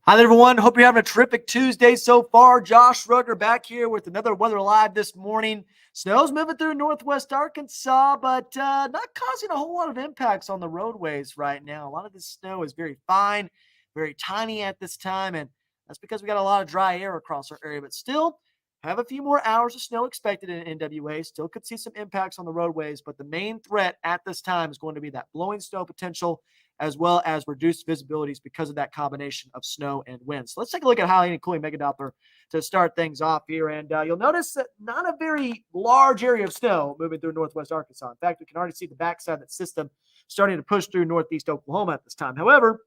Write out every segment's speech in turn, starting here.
Hi there, everyone. Hope you're having a terrific Tuesday so far. Josh Rugger back here with another Weather Live this morning. Snow's moving through northwest Arkansas, but not causing a whole lot of impacts on the roadways right now. A lot of this snow is very fine, very tiny at this time, and that's because we got a lot of dry air across our area. But still, have a few more hours of snow expected in NWA. Still could see some impacts on the roadways, but the main threat at this time is going to be that blowing snow potential as well as reduced visibilities because of that combination of snow and wind. So let's take a look at high and cooling mega Doppler to start things off here. And you'll notice that not a very large area of snow moving through northwest Arkansas. In fact, we can already see the backside of that system starting to push through northeast Oklahoma at this time. However,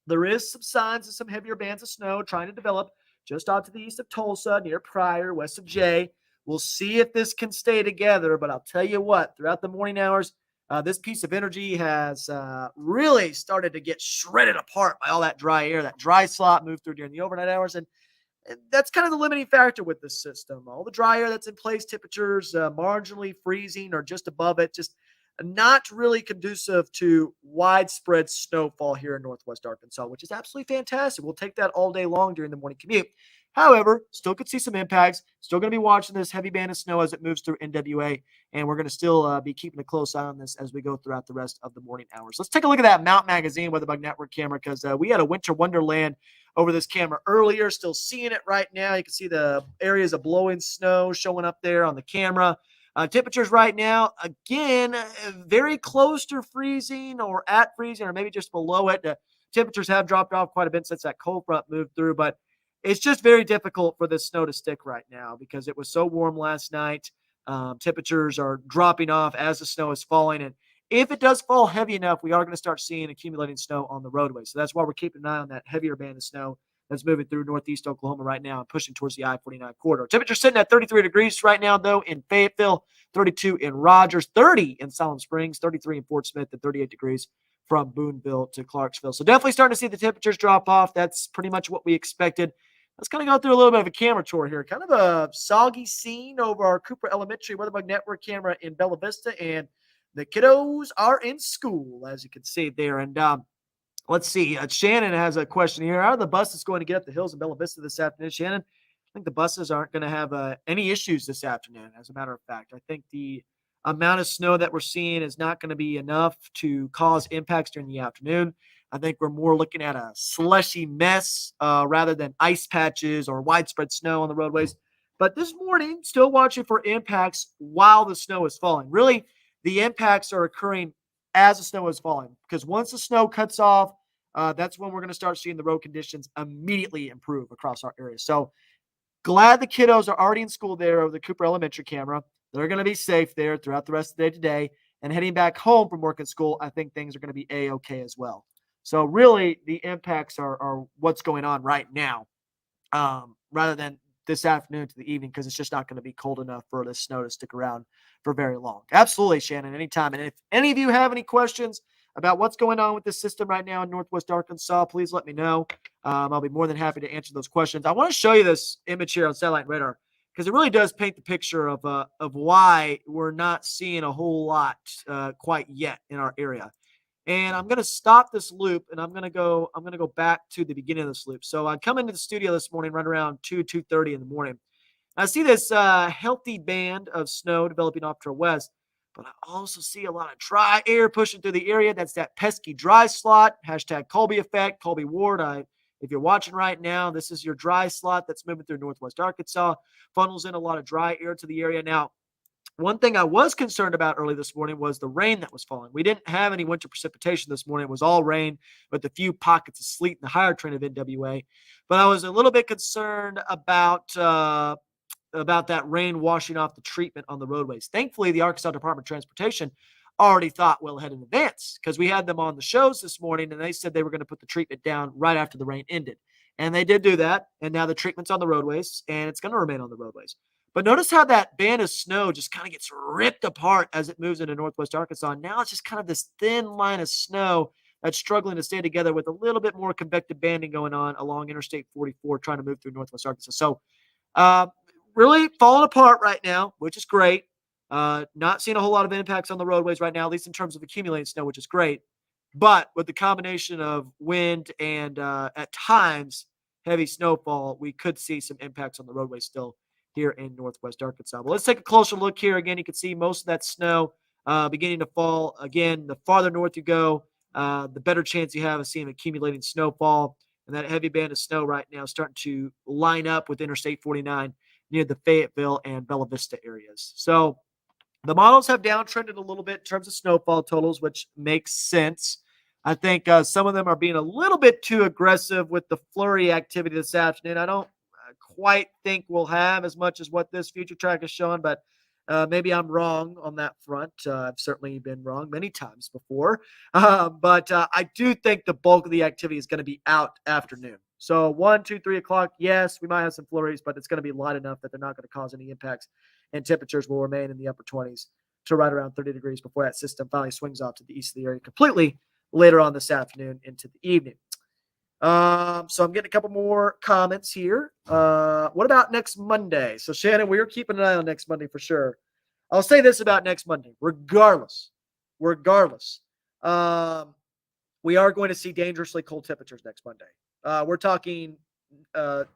there is some signs of some heavier bands of snow trying to develop just off to the east of Tulsa, near Pryor, west of Jay. We'll see if this can stay together, but I'll tell you what, throughout the morning hours, this piece of energy has really started to get shredded apart by all that dry air. That dry slot moved through during the overnight hours, and that's kind of the limiting factor with this system. All the dry air that's in place, temperatures marginally freezing or just above it, just not really conducive to widespread snowfall here in northwest Arkansas, which is absolutely fantastic. We'll take that all day long during the morning commute. However, still could see some impacts. Still going to be watching this heavy band of snow as it moves through NWA, and we're going to still be keeping a close eye on this as we go throughout the rest of the morning hours. Let's take a look at that Mount Magazine Weather Bug Network camera because we had a winter wonderland over this camera earlier. Still seeing it right now. You can see the areas of blowing snow showing up there on the camera. Temperatures right now, again, very close to freezing or at freezing or maybe just below it. The temperatures have dropped off quite a bit since that cold front moved through, but it's just very difficult for this snow to stick right now because it was so warm last night. Temperatures are dropping off as the snow is falling. And if it does fall heavy enough, we are going to start seeing accumulating snow on the roadway. So that's why we're keeping an eye on that heavier band of snow that's moving through northeast Oklahoma right now and pushing towards the I-49 corridor. Temperature sitting at 33 degrees right now, though, in Fayetteville, 32 in Rogers, 30 in Salem Springs, 33 in Fort Smith, and 38 degrees from Boonville to Clarksville. So definitely starting to see the temperatures drop off. That's pretty much what we expected. Let's kind of go through a little bit of a camera tour here. Kind of a soggy scene over our Cooper Elementary Weatherbug Network camera in Bella Vista, and the kiddos are in school, as you can see there. And let's see. Shannon has a question here. How are the buses going to get up the hills in Bella Vista this afternoon? Shannon, I think the buses aren't going to have any issues this afternoon, as a matter of fact. I think the amount of snow that we're seeing is not going to be enough to cause impacts during the afternoon. I think we're more looking at a slushy mess rather than ice patches or widespread snow on the roadways. But this morning, still watching for impacts while the snow is falling. Really, the impacts are occurring as the snow is falling because once the snow cuts off, that's when we're going to start seeing the road conditions immediately improve across our area. So glad the kiddos are already in school there over the Cooper Elementary camera. They're going to be safe there throughout the rest of the day today. And heading back home from work at school, I think things are going to be A-okay as well. So really, the impacts are what's going on right now rather than this afternoon to the evening because it's just not going to be cold enough for the snow to stick around for very long. Absolutely, Shannon, anytime. And if any of you have any questions about what's going on with this system right now in northwest Arkansas, please let me know. I'll be more than happy to answer those questions. I want to show you this image here on satellite radar because it really does paint the picture of why we're not seeing a whole lot quite yet in our area. And I'm going to stop this loop and I'm going to go back to the beginning of this loop. So I come into the studio this morning right around 2:30 in the morning. I see this healthy band of snow developing off to our west, but I also see a lot of dry air pushing through the area. That's that pesky dry slot, hashtag Colby effect, Colby Ward. If you're watching right now, this is your dry slot that's moving through northwest Arkansas, funnels in a lot of dry air to the area. Now, one thing I was concerned about early this morning was the rain that was falling. We didn't have any winter precipitation this morning. It was all rain with a few pockets of sleet in the higher train of NWA. But I was a little bit concerned about that rain washing off the treatment on the roadways. Thankfully, the Arkansas Department of Transportation already thought well ahead in advance because we had them on the shows this morning, and they said they were going to put the treatment down right after the rain ended. And they did do that, and now the treatment's on the roadways, and it's going to remain on the roadways. But notice how that band of snow just kind of gets ripped apart as it moves into northwest Arkansas. Now it's just kind of this thin line of snow that's struggling to stay together with a little bit more convective banding going on along Interstate 44 trying to move through northwest Arkansas. So really falling apart right now, which is great. Not seeing a whole lot of impacts on the roadways right now, at least in terms of accumulating snow, which is great. But with the combination of wind and at times heavy snowfall, we could see some impacts on the roadway still here in northwest Arkansas. But let's take a closer look here. Again, you can see most of that snow beginning to fall. Again, the farther north you go, the better chance you have of seeing accumulating snowfall. And that heavy band of snow right now is starting to line up with Interstate 49 near the Fayetteville and Bella Vista areas. So the models have downtrended a little bit in terms of snowfall totals, which makes sense. I think some of them are being a little bit too aggressive with the flurry activity this afternoon. I don't quite think we'll have as much as what this future track is showing, but maybe I'm wrong on that front. I've certainly been wrong many times before. But I do think the bulk of the activity is going to be out afternoon. So 1, 2, 3 o'clock, yes, we might have some flurries, but it's going to be light enough that they're not going to cause any impacts, and temperatures will remain in the upper 20s to right around 30 degrees before that system finally swings off to the east of the area completely later on this afternoon into the evening. So I'm getting a couple more comments here. What about next Monday? So Shannon, we're keeping an eye on next Monday for sure. I'll say this about next Monday, regardless, we are going to see dangerously cold temperatures next Monday. We're talking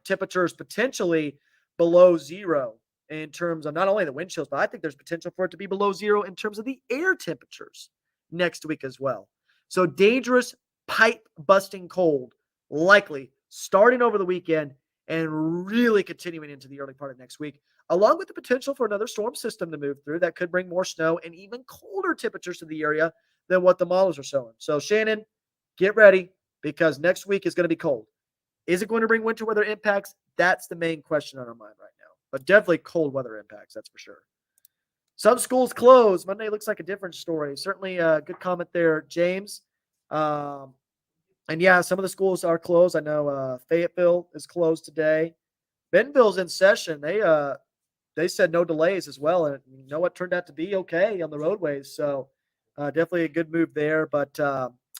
temperatures potentially below zero in terms of not only the wind chills, but I think there's potential for it to be below zero in terms of the air temperatures next week as well. So dangerous, pipe busting cold, likely starting over the weekend and really continuing into the early part of next week, along with the potential for another storm system to move through that could bring more snow and even colder temperatures to the area than what the models are showing. So Shannon, get ready because next week is going to be cold. Is it going to bring winter weather impacts? That's the main question on our mind right now. But definitely cold weather impacts, that's for sure. Some schools closed. Monday looks like a different story. Certainly a good comment there, James. And yeah, some of the schools are closed. I know Fayetteville is closed today. Bentonville's in session. They said no delays as well, and you know what turned out to be okay on the roadways. So definitely a good move there. But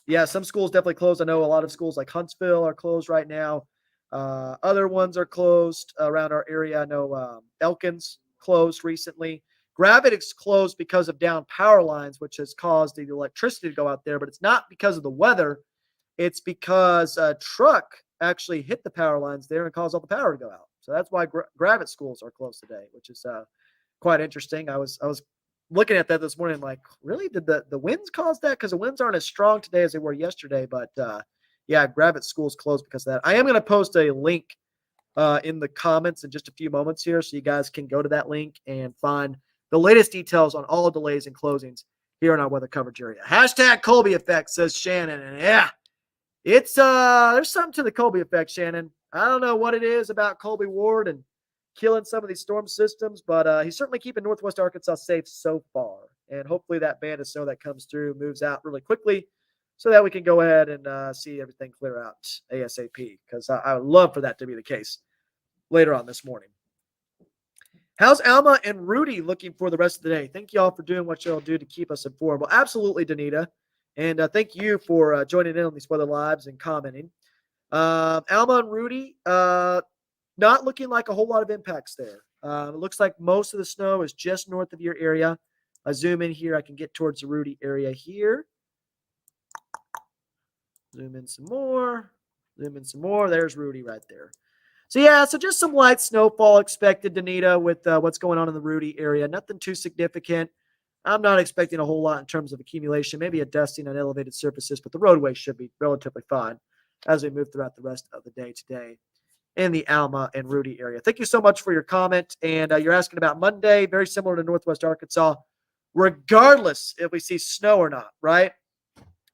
yeah, some schools definitely closed. I know a lot of schools like Huntsville are closed right now. Other ones are closed around our area. I know Elkins closed recently. Gravette is closed because of down power lines, which has caused the electricity to go out there, but it's not because of the weather. It's because a truck actually hit the power lines there and caused all the power to go out. So that's why Gravette schools are closed today, which is quite interesting. I was looking at that this morning, like, really, did the winds cause that? Because the winds aren't as strong today as they were yesterday. But yeah, Gravette schools closed because of that. I am going to post a link in the comments in just a few moments here, so you guys can go to that link and find the latest details on all delays and closings here in our weather coverage area. Hashtag Colby effect, says Shannon. And yeah, it's there's something to the Colby effect, Shannon. I don't know what it is about Colby Ward and killing some of these storm systems, but he's certainly keeping northwest Arkansas safe so far. And hopefully that band of snow that comes through moves out really quickly so that we can go ahead and see everything clear out ASAP, because I would love for that to be the case later on this morning. How's Alma and Rudy looking for the rest of the day? Thank you all for doing what y'all do to keep us informed. Well, absolutely, Danita. And thank you for joining in on these weather lives and commenting. Alma and Rudy, not looking like a whole lot of impacts there. It looks like most of the snow is just north of your area. I zoom in here. I can get towards the Rudy area here. Zoom in some more. Zoom in some more. There's Rudy right there. So yeah, so just some light snowfall expected, Danita, with what's going on in the Rudy area. Nothing too significant. I'm not expecting a whole lot in terms of accumulation, maybe a dusting on elevated surfaces, but the roadway should be relatively fine as we move throughout the rest of the day today in the Alma and Rudy area. Thank you so much for your comment. And you're asking about Monday, very similar to northwest Arkansas, regardless if we see snow or not, right?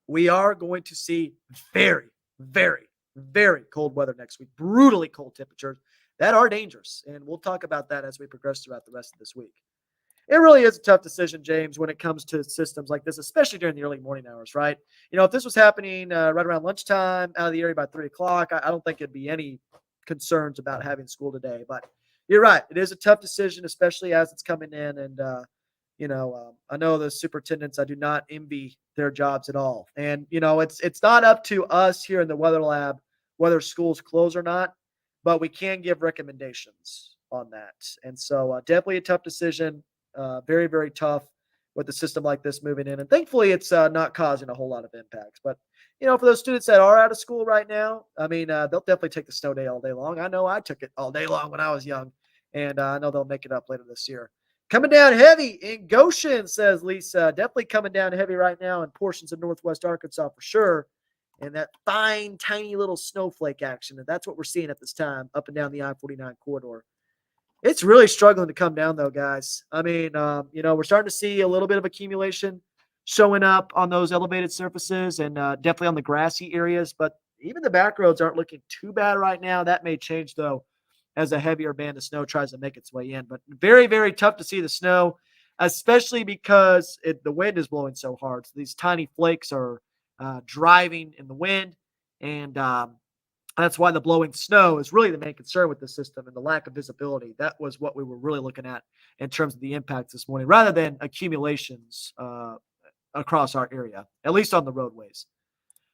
We are going to see very, very, very cold weather next week, brutally cold temperatures that are dangerous. And we'll talk about that as we progress throughout the rest of this week. It really is a tough decision, James, when it comes to systems like this, especially during the early morning hours, right? You know, if this was happening right around lunchtime, out of the area by 3 o'clock, I don't think it'd be any concerns about having school today. But you're right. It is a tough decision, especially as it's coming in. And, I know the superintendents, I do not envy their jobs at all. And, it's not up to us here in the weather lab whether schools close or not, but we can give recommendations on that. And so definitely a tough decision. Very, very tough with a system like this moving in. And thankfully, it's not causing a whole lot of impacts. But, for those students that are out of school right now, I mean, they'll definitely take the snow day all day long. I know I took it all day long when I was young, and I know they'll make it up later this year. Coming down heavy in Goshen, says Lisa. Definitely coming down heavy right now in portions of northwest Arkansas for sure. And that fine, tiny little snowflake action. And that's what we're seeing at this time up and down the I-49 corridor. It's really struggling to come down, though, guys. I mean, we're starting to see a little bit of accumulation showing up on those elevated surfaces and definitely on the grassy areas. But even the back roads aren't looking too bad right now. That may change, though, as a heavier band of snow tries to make its way in. But very, very tough to see the snow, especially because the wind is blowing so hard. So these tiny flakes are driving in the wind, and that's why the blowing snow is really the main concern with the system and the lack of visibility. That was what we were really looking at in terms of the impacts this morning, rather than accumulations across our area, at least on the roadways.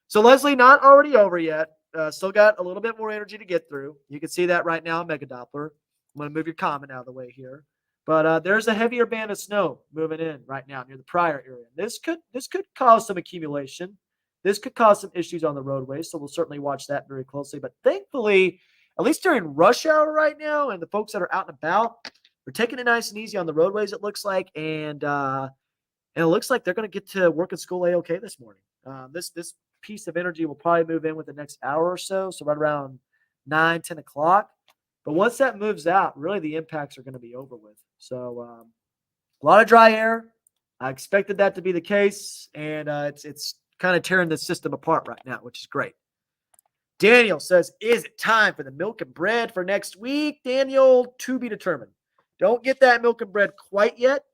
So, Leslie, not already over yet. Still got a little bit more energy to get through. You can see that right now in Mega Doppler. I'm going to move your comment out of the way here. But there's a heavier band of snow moving in right now near the Pryor area. This could cause some accumulation. This could cause some issues on the roadways, so we'll certainly watch that very closely. But thankfully, at least during rush hour right now, and the folks that are out and about, they're taking it nice and easy on the roadways, it looks like. And it looks like they're going to get to work at school A-OK this morning. This piece of energy will probably move in with the next hour or so right around 9, 10 o'clock. But once that moves out, really the impacts are going to be over with. So a lot of dry air. I expected that to be the case, and it's kind of tearing the system apart right now, which is great. Daniel says, is it time for the milk and bread for next week? Daniel, to be determined. Don't get that milk and bread quite yet,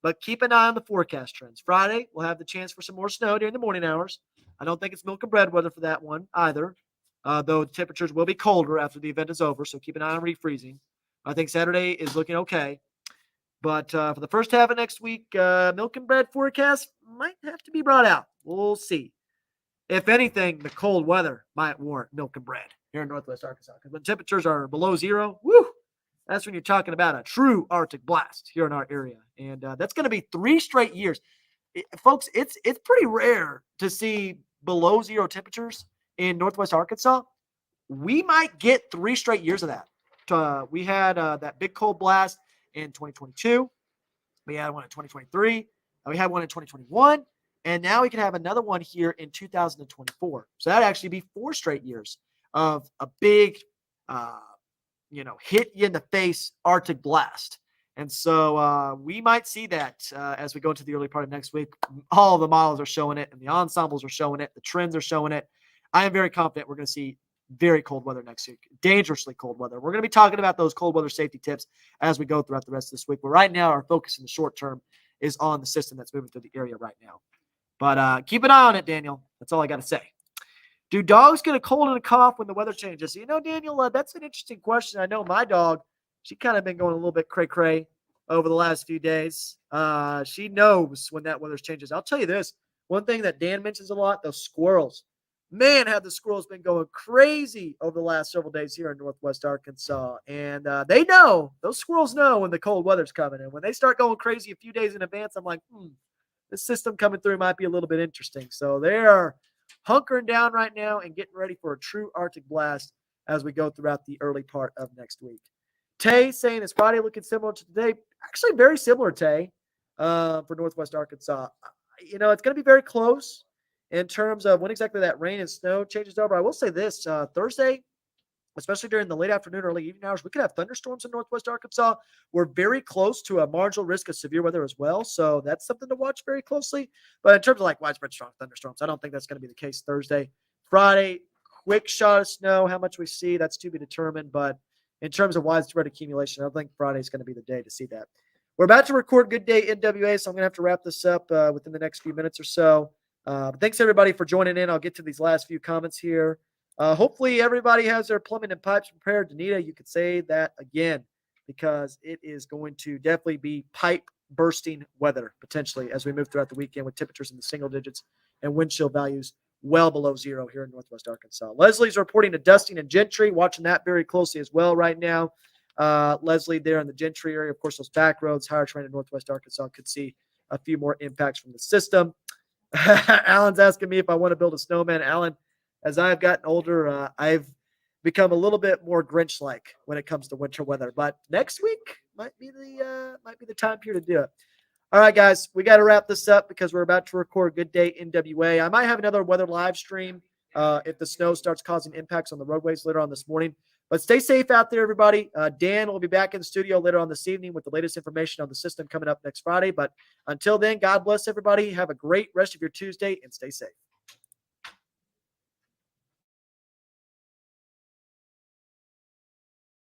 but keep an eye on the forecast trends. Friday, we'll have the chance for some more snow during the morning hours. I don't think it's milk and bread weather for that one either, though temperatures will be colder after the event is over, so keep an eye on refreezing. I think Saturday is looking okay. But for the first half of next week, milk and bread forecast might have to be brought out. We'll see. If anything, the cold weather might warrant milk and bread here in northwest Arkansas. Because when temperatures are below zero, that's when you're talking about a true Arctic blast here in our area. And that's going to be 3 straight years. Folks, it's pretty rare to see below zero temperatures in northwest Arkansas. We might get 3 straight years of that. We had that big cold blast in 2022. We had one in 2023. We had one in 2021. And now we can have another one here in 2024. So that'd actually be 4 straight years of a big, hit you in the face Arctic blast. And so we might see that as we go into the early part of next week. All the models are showing it, and the ensembles are showing it. The trends are showing it. I am very confident we're going to see very cold weather next week, dangerously cold weather. We're going to be talking about those cold weather safety tips as we go throughout the rest of this week. But right now, our focus in the short term is on the system that's moving through the area right now. But keep an eye on it, Daniel. That's all I got to say. Do dogs get a cold and a cough when the weather changes? Daniel, that's an interesting question. I know my dog, she kind of been going a little bit cray-cray over the last few days. She knows when that weather changes. I'll tell you this. One thing that Dan mentions a lot, those squirrels. Man, have the squirrels been going crazy over the last several days here in northwest Arkansas. And they know, those squirrels know when the cold weather's coming. And when they start going crazy a few days in advance, I'm like, this system coming through might be a little bit interesting. So they are hunkering down right now and getting ready for a true Arctic blast as we go throughout the early part of next week. Tay saying, is Friday looking similar to today? Actually, very similar, Tay, for northwest Arkansas. It's going to be very close in terms of when exactly that rain and snow changes over. I will say this, Thursday, especially during the late afternoon, early evening hours, we could have thunderstorms in northwest Arkansas. We're very close to a marginal risk of severe weather as well, so that's something to watch very closely. But in terms of widespread strong thunderstorms, I don't think that's going to be the case Thursday. Friday, quick shot of snow. How much we see, that's to be determined. But in terms of widespread accumulation, I don't think Friday is going to be the day to see that. We're about to record Good Day NWA, so I'm going to have to wrap this up within the next few minutes or so. But thanks, everybody, for joining in. I'll get to these last few comments here. Hopefully everybody has their plumbing and pipes prepared. Danita, you could say that again, because it is going to definitely be pipe bursting weather potentially as we move throughout the weekend with temperatures in the single digits and wind chill values well below zero here in northwest Arkansas. Leslie's reporting to dusting and Gentry, watching that very closely as well right now. Leslie there in the Gentry area, of course, those back roads, higher terrain in northwest Arkansas could see a few more impacts from the system. Alan's asking me if I want to build a snowman. Alan, as I've gotten older, I've become a little bit more Grinch-like when it comes to winter weather. But next week might be the time period to do it. All right, guys, we got to wrap this up because we're about to record Good Day NWA. I might have another weather live stream if the snow starts causing impacts on the roadways later on this morning. But stay safe out there, everybody. Dan will be back in the studio later on this evening with the latest information on the system coming up next Friday. But until then, God bless everybody. Have a great rest of your Tuesday and stay safe.